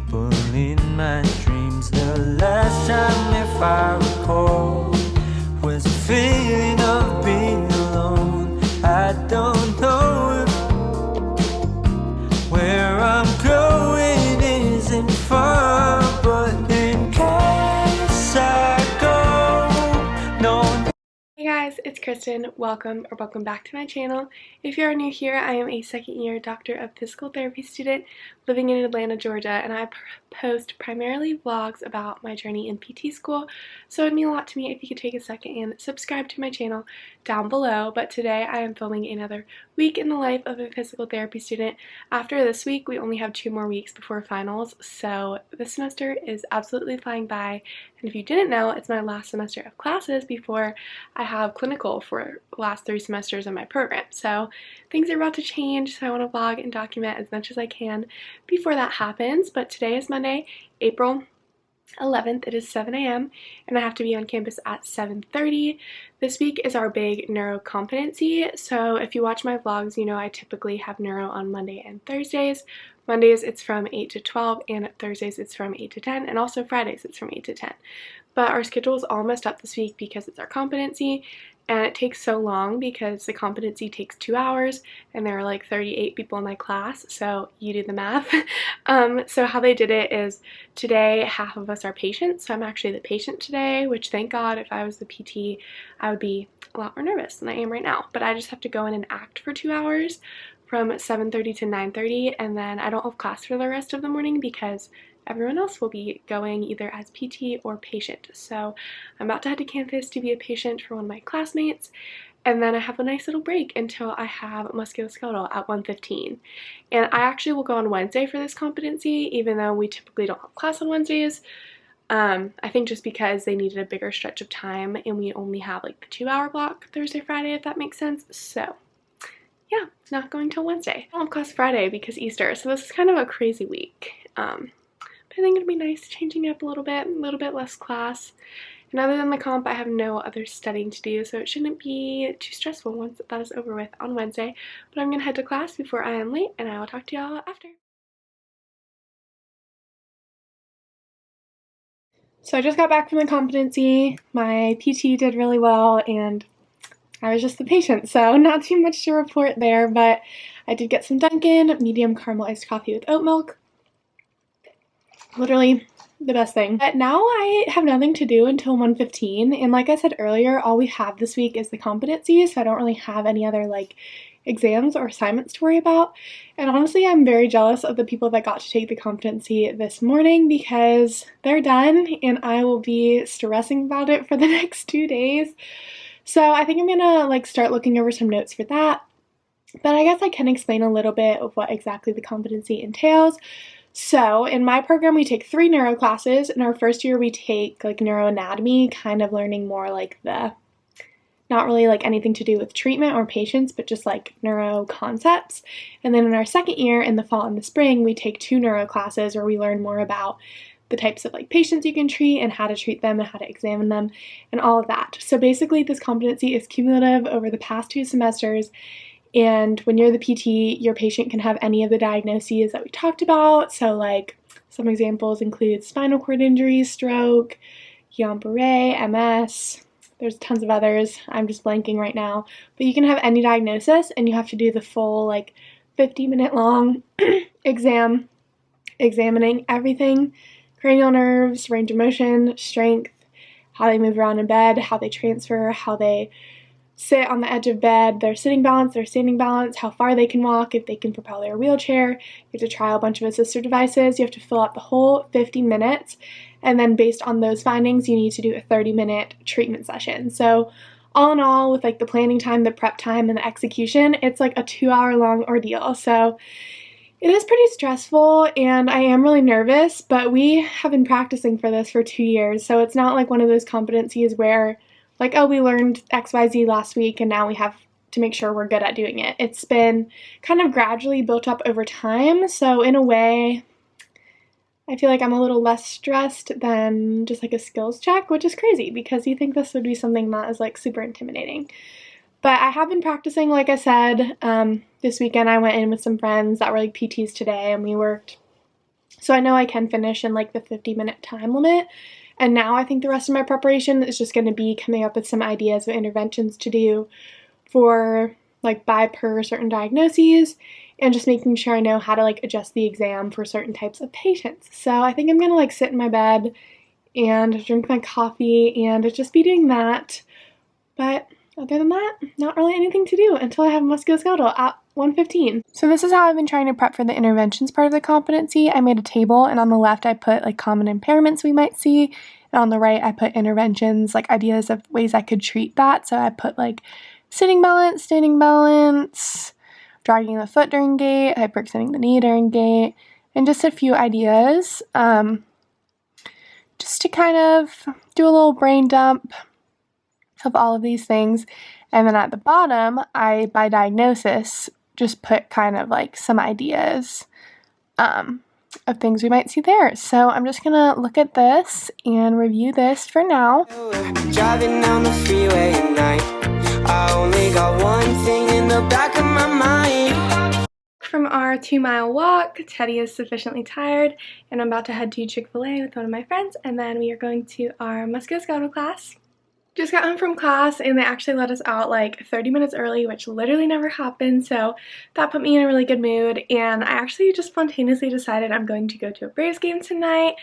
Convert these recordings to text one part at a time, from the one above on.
people in my dreams. The last time, if I recall, was a feeling of being alone. I don't know if where I'm going isn't far, but in case I go, no. Hey guys, it's Kristen. Welcome back to my channel. If you are new here, I am a second-year Doctorate of Physical Therapy student living in Atlanta, Georgia, and I post primarily vlogs about my journey in PT school, so it would mean a lot to me if you could take a second and subscribe to my channel down below. But today I am filming another week in the life of a physical therapy student. After this week, we only have 2 more weeks before finals, so this semester is absolutely flying by, and if you didn't know, it's my last semester of classes before I have clinical for the last 3 semesters of my program. So things are about to change, so I want to vlog and document as much as I can before that happens. But today is Monday, April 11th. It is 7 a.m. and I have to be on campus at 7:30. This week is our big neuro competency, so if you watch my vlogs, you know I typically have neuro on Monday and Thursdays. Mondays it's from 8 to 12, and Thursdays it's from 8 to 10, and also Fridays it's from 8 to 10. But our schedule is all messed up this week because it's our competency, and it takes so long because the competency takes 2 hours, and there are like 38 people in my class, so you do the math. So how they did it is today half of us are patients, so I'm actually the patient today, which thank God. If I was the PT, I would be a lot more nervous than I am right now. But I just have to go in and act for 2 hours from 7:30 to 9:30, and then I don't have class for the rest of the morning because everyone else will be going either as PT or patient. So I'm about to head to campus to be a patient for one of my classmates, and then I have a nice little break until I have musculoskeletal at 1:15. And I actually will go on Wednesday for this competency, even though we typically don't have class on Wednesdays. I think just because they needed a bigger stretch of time and we only have like the 2-hour block Thursday, Friday, if that makes sense. So yeah, not going till Wednesday. I don't have class Friday because Easter, so this is kind of a crazy week. But I think it'd be nice changing up a little bit less class. And other than the comp, I have no other studying to do, so it shouldn't be too stressful once that is over with on Wednesday. But I'm gonna head to class before I am late, and I will talk to y'all after. So I just got back from the competency. My PT did really well, and I was just the patient, so not too much to report there, but I did get some Dunkin' medium caramelized coffee with oat milk. Literally the best thing. But now I have nothing to do until 1:15, and like I said earlier, all we have this week is the competency, so I don't really have any other like exams or assignments to worry about. And honestly, I'm very jealous of the people that got to take the competency this morning because they're done and I will be stressing about it for the next 2 days. So I think I'm gonna like start looking over some notes for that. But I guess I can explain a little bit of what exactly the competency entails. So in my program, we take 3 neuro classes. In our first year, we take like neuroanatomy, kind of learning more like the, not really like anything to do with treatment or patients, but just like neuro concepts. And then in our second year, in the fall and the spring, we take 2 neuro classes where we learn more about the types of like patients you can treat and how to treat them and how to examine them and all of that. So basically this competency is cumulative over the past 2 semesters. And when you're the PT, your patient can have any of the diagnoses that we talked about. So like some examples include spinal cord injury, stroke, Guillain-Barré, MS. There's tons of others. I'm just blanking right now. But you can have any diagnosis and you have to do the full like 50-minute long exam, examining everything: cranial nerves, range of motion, strength, how they move around in bed, how they transfer, how they sit on the edge of bed, their sitting balance, their standing balance, how far they can walk, if they can propel their wheelchair. You have to try a bunch of assistive devices. You have to fill out the whole 50 minutes, and then based on those findings, you need to do a 30-minute treatment session. So all in all, with like the planning time, the prep time, and the execution, it's like a 2-hour long ordeal. So it is pretty stressful, and I am really nervous, but we have been practicing for this for 2 years, so it's not like one of those competencies where like, oh, we learned XYZ last week and now we have to make sure we're good at doing it. It's been kind of gradually built up over time, so in a way, I feel like I'm a little less stressed than just like a skills check, which is crazy because you think this would be something that is like super intimidating. But I have been practicing, like I said. This weekend I went in with some friends that were like PTs today, and we worked So I know I can finish in like the 50-minute time limit. And now I think the rest of my preparation is just going to be coming up with some ideas of interventions to do for like by per certain diagnoses, and just making sure I know how to like adjust the exam for certain types of patients. So I think I'm going to like sit in my bed and drink my coffee and just be doing that. But other than that, not really anything to do until I have musculoskeletal at 1:15. So this is how I've been trying to prep for the interventions part of the competency. I made a table, and on the left I put like common impairments we might see, and on the right I put interventions, like ideas of ways I could treat that. So I put like sitting balance, standing balance, dragging the foot during gait, hyperextending the knee during gait, and just a few ideas just to kind of do a little brain dump of all of these things. And then at the bottom, I, by diagnosis, just put kind of like some ideas of things we might see there. So I'm just gonna look at this and review this for now. Driving down the freeway at night, I only got one thing in the back of my mind. From our 2-mile walk, Teddy is sufficiently tired, and I'm about to head to Chick-fil-A with one of my friends, and then we are going to our musculoskeletal class. Just got home from class, and they actually let us out like 30 minutes early, which literally never happened, so that put me in a really good mood. And I actually just spontaneously decided I'm going to go to a Braves game tonight.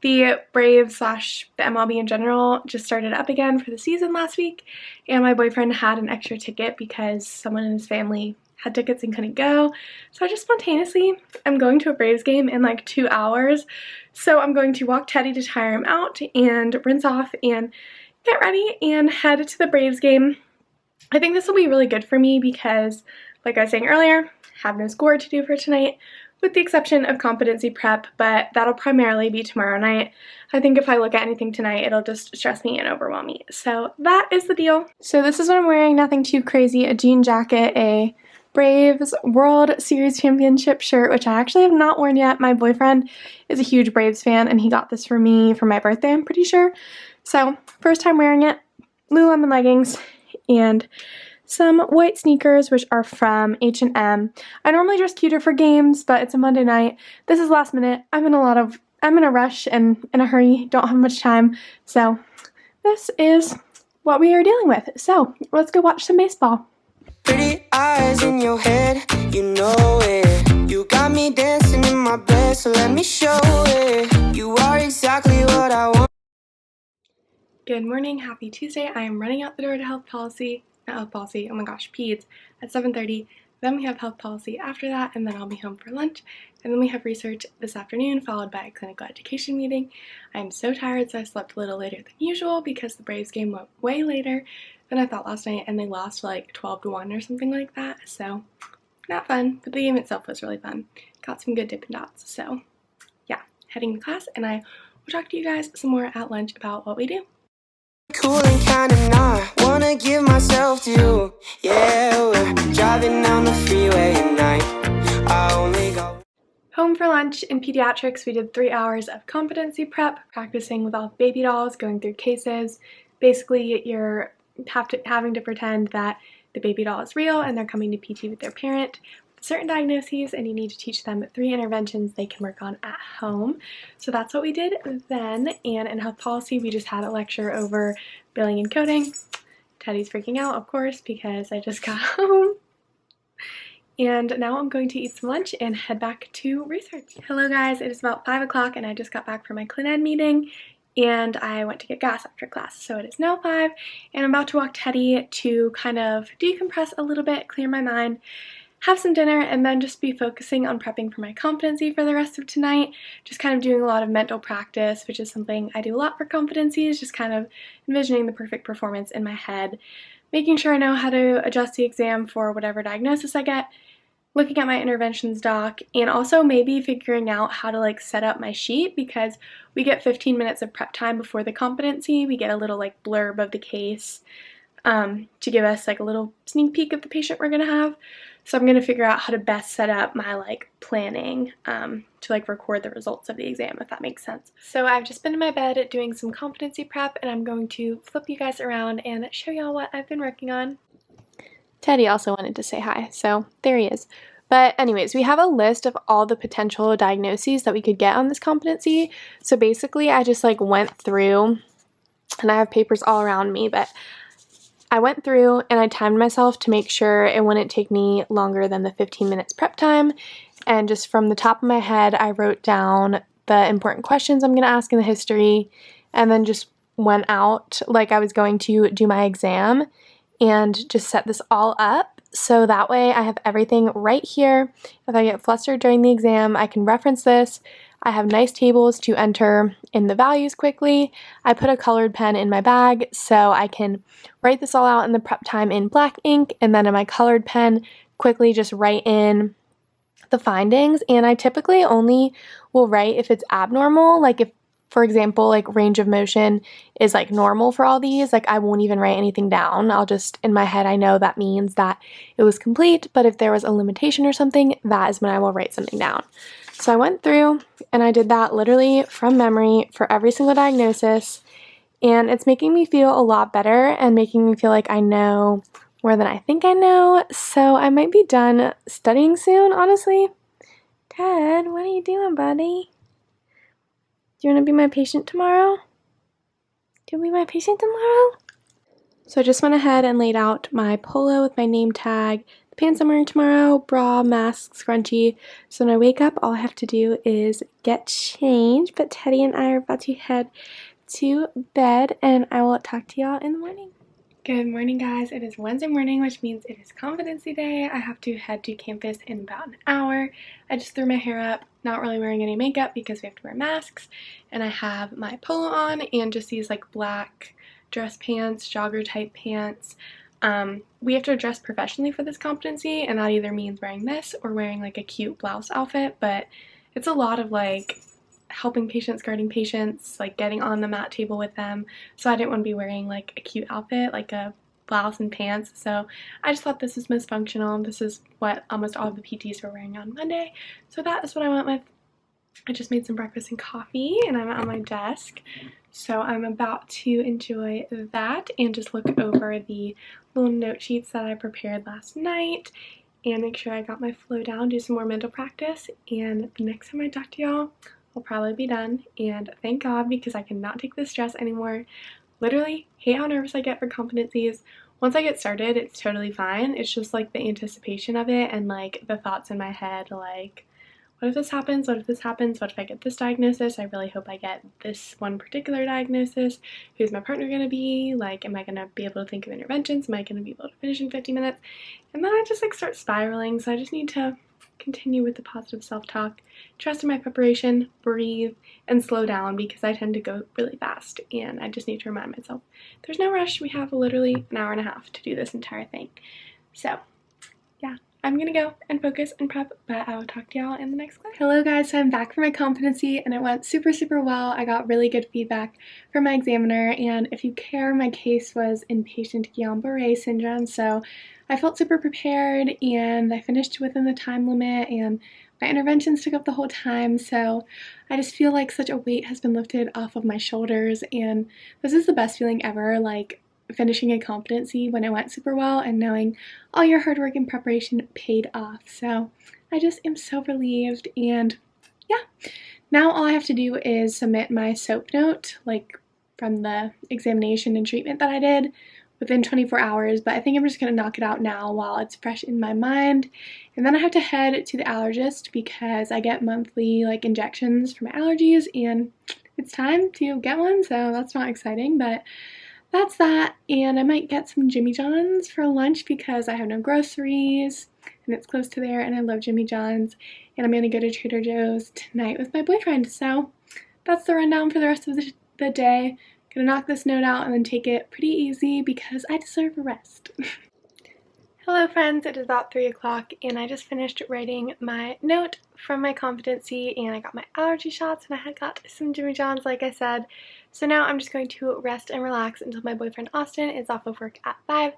The Braves / the MLB in general just started up again for the season last week, and my boyfriend had an extra ticket because someone in his family had tickets and couldn't go. So I just spontaneously am going to a Braves game in like 2 hours. So I'm going to walk Teddy to tire him out and rinse off and get ready and head to the Braves game. I think this will be really good for me because, like I was saying earlier, I have no score to do for tonight, with the exception of competency prep, but that'll primarily be tomorrow night. I think if I look at anything tonight, it'll just stress me and overwhelm me. So that is the deal. So this is what I'm wearing, nothing too crazy, a jean jacket, a Braves World Series Championship shirt, which I actually have not worn yet. My boyfriend is a huge Braves fan, and he got this for me for my birthday, I'm pretty sure. So, first time wearing it, Lululemon leggings, and some white sneakers, which are from H&M. I normally dress cuter for games, but it's a Monday night. This is last minute. I'm in a rush and in a hurry, don't have much time. So, this is what we are dealing with. So, let's go watch some baseball. Pretty eyes in your head, you know it. You got me dancing in my bed, so let me show it. You are exactly what I want. Good morning, happy Tuesday. I am running out the door to health policy, oh my gosh, peds at 7:30. Then we have health policy after that, and then I'll be home for lunch. And then we have research this afternoon, followed by a clinical education meeting. I'm so tired, so I slept a little later than usual because the Braves game went way later than I thought last night, and they lost like 12-1 or something like that. So not fun, but the game itself was really fun. Got some good Dippin' Dots. So yeah, heading to class, and I will talk to you guys some more at lunch about what we do. Cool and kinda not wanna give myself to you. Yeah, we're driving down the freeway at night. I only got Home for lunch. In pediatrics, we did 3 hours of competency prep, practicing with all baby dolls, going through cases. Basically, you're having to pretend that the baby doll is real and they're coming to PT with their parent with certain diagnoses, and you need to teach them 3 interventions they can work on at home. So that's what we did then. And in health policy, we just had a lecture over billing and coding. Teddy's freaking out, of course, because I just got home. And now I'm going to eat some lunch and head back to research. Hello guys, it is about 5 o'clock and I just got back from my clin ed meeting, and I went to get gas after class. So it is now 5, and I'm about to walk Teddy to kind of decompress a little bit, clear my mind, have some dinner, and then just be focusing on prepping for my competency for the rest of tonight. Just kind of doing a lot of mental practice, which is something I do a lot for competencies, just kind of envisioning the perfect performance in my head, making sure I know how to adjust the exam for whatever diagnosis I get, looking at my interventions doc, and also maybe figuring out how to like set up my sheet, because we get 15 minutes of prep time before the competency. We get a little like blurb of the case to give us like a little sneak peek of the patient we're gonna have. So I'm gonna figure out how to best set up my like planning to like record the results of the exam, if that makes sense. So I've just been in my bed doing some competency prep, and I'm going to flip you guys around and show y'all what I've been working on. Teddy also wanted to say hi, so there he is. But anyways, we have a list of all the potential diagnoses that we could get on this competency. So basically, I just like went through, and I have papers all around me, but I went through and I timed myself to make sure it wouldn't take me longer than the 15 minutes prep time. And just from the top of my head, I wrote down the important questions I'm going to ask in the history, and then just went out like I was going to do my exam and just set this all up. So that way I have everything right here. If I get flustered during the exam, I can reference this. I have nice tables to enter in the values quickly. I put a colored pen in my bag so I can write this all out in the prep time in black ink, and then in my colored pen quickly just write in the findings. And I typically only will write if it's abnormal, like if, for example, like range of motion is like normal for all these, like I won't even write anything down. I'll just, in my head, I know that means that it was complete, but if there was a limitation or something, that is when I will write something down. So I went through and I did that literally from memory for every single diagnosis, and it's making me feel a lot better and making me feel like I know more than I think I know. So I might be done studying soon, honestly. Ted, what are you doing, buddy? Do you want to be my patient tomorrow? Do you want to be my patient tomorrow? So I just went ahead and laid out my polo with my name tag, the pants I'm wearing tomorrow, bra, mask, scrunchie. So when I wake up, all I have to do is get changed. But Teddy and I are about to head to bed, and I will talk to y'all in the morning. Good morning, guys. It is Wednesday morning, which means it is competency day. I have to head to campus in about an hour. I just threw my hair up, not really wearing any makeup because we have to wear masks, and I have my polo on and just these like black dress pants, jogger type pants. We have to dress professionally for this competency, and that either means wearing this or wearing like a cute blouse outfit, but it's a lot of like helping patients, guarding patients, like getting on the mat table with them. So I didn't want to be wearing like a cute outfit, like a blouse and pants. So I just thought this was most functional. This is what almost all of the PTs were wearing on Monday. So that is what I went with. I just made some breakfast and coffee, and I'm at my desk. So I'm about to enjoy that and just look over the little note sheets that I prepared last night and make sure I got my flow down, do some more mental practice, and the next time I talk to y'all, I'll probably be done. And thank God, because I cannot take this stress anymore. Literally hate how nervous I get for competencies. Once I get started, it's totally fine. It's just like the anticipation of it and like the thoughts in my head, like, what if this happens? What if this happens? What if I get this diagnosis? I really hope I get this one particular diagnosis. Who's my partner going to be? Like, am I going to be able to think of interventions? Am I going to be able to finish in 50 minutes? And then I just like start spiraling. So I just need to continue with the positive self-talk, trust in my preparation, breathe, and slow down because I tend to go really fast. And I just need to remind myself there's no rush. We have literally an hour and a half to do this entire thing. So yeah, I'm gonna go and focus and prep, but I will talk to y'all in the next class. Hello guys, so I'm back for my competency and it went super well. I got really good feedback from my examiner, and if you care, my case was inpatient Guillain-Barré syndrome, so I felt super prepared and I finished within the time limit, and my interventions took up the whole time, so I just feel like such a weight has been lifted off of my shoulders, and this is the best feeling ever, like finishing a competency when it went super well and knowing all your hard work and preparation paid off. So I just am so relieved, and yeah, now all I have to do is submit my SOAP note, like from the examination and treatment that I did, within 24 hours, but I think I'm just going to knock it out now while it's fresh in my mind. And then I have to head to the allergist because I get monthly like injections for my allergies, and it's time to get one, so that's not exciting, but that's that. And I might get some Jimmy John's for lunch because I have no groceries and it's close to there and I love Jimmy John's, and I'm gonna go to Trader Joe's tonight with my boyfriend. So that's the rundown for the rest of the day. Gonna knock this note out and then take it pretty easy because I deserve a rest. Hello friends, it is about 3 o'clock and I just finished writing my note from my competency, and I got my allergy shots and I had got some Jimmy John's like I said. So now I'm just going to rest and relax until my boyfriend Austin is off of work at 5,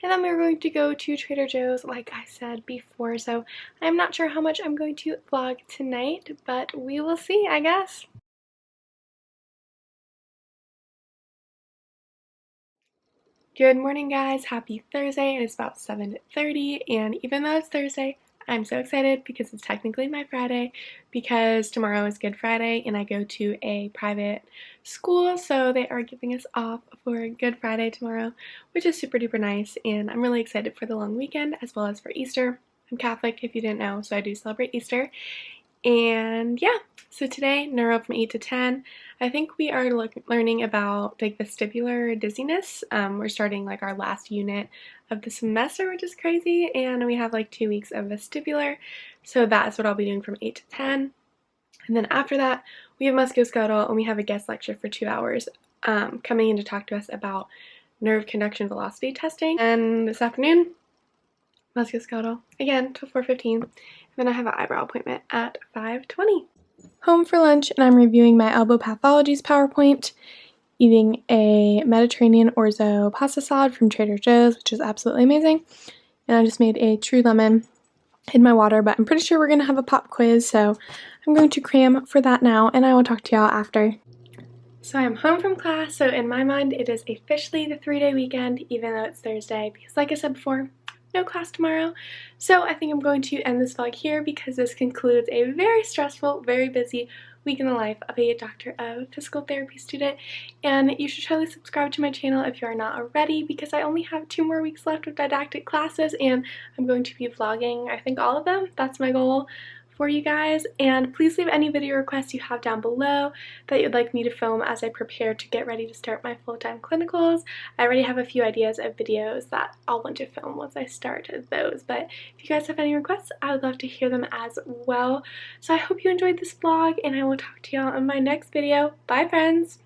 and then we're going to go to Trader Joe's like I said before. So I'm not sure how much I'm going to vlog tonight, but we will see, I guess. Good morning guys, happy Thursday. It is about 7:30, and even though it's Thursday, I'm so excited because it's technically my Friday, because tomorrow is Good Friday and I go to a private school, so they are giving us off for Good Friday tomorrow, which is super duper nice, and I'm really excited for the long weekend as well as for Easter. I'm Catholic, if you didn't know, so I do celebrate Easter. And yeah, so today, neuro from 8 to 10, I think we are learning about like vestibular dizziness. We're starting like our last unit of the semester, which is crazy, and we have like 2 weeks of vestibular, so that's what I'll be doing from 8 to 10. And then after that, we have musculoskeletal, and we have a guest lecture for 2 hours coming in to talk to us about nerve conduction velocity testing. And this afternoon, musculoskeletal again till 4:15. Then I have an eyebrow appointment at 5:20. Home for lunch, and I'm reviewing my elbow pathologies PowerPoint, eating a Mediterranean orzo pasta salad from Trader Joe's, which is absolutely amazing. And I just made a true lemon in my water, but I'm pretty sure we're going to have a pop quiz, so I'm going to cram for that now, and I will talk to y'all after. So I'm home from class, so in my mind it is officially the 3-day weekend, even though it's Thursday, because like I said before, no class tomorrow. So I think I'm going to end this vlog here because this concludes a very stressful, very busy week in the life of a Doctor of Physical Therapy student, and you should totally subscribe to my channel if you are not already, because I only have 2 more weeks left of didactic classes, and I'm going to be vlogging, I think, all of them. That's my goal for you guys. And please leave any video requests you have down below that you'd like me to film as I prepare to get ready to start my full-time clinicals. I already have a few ideas of videos that I'll want to film once I start those, but if you guys have any requests, I would love to hear them as well. So I hope you enjoyed this vlog, and I will talk to y'all in my next video. Bye, friends!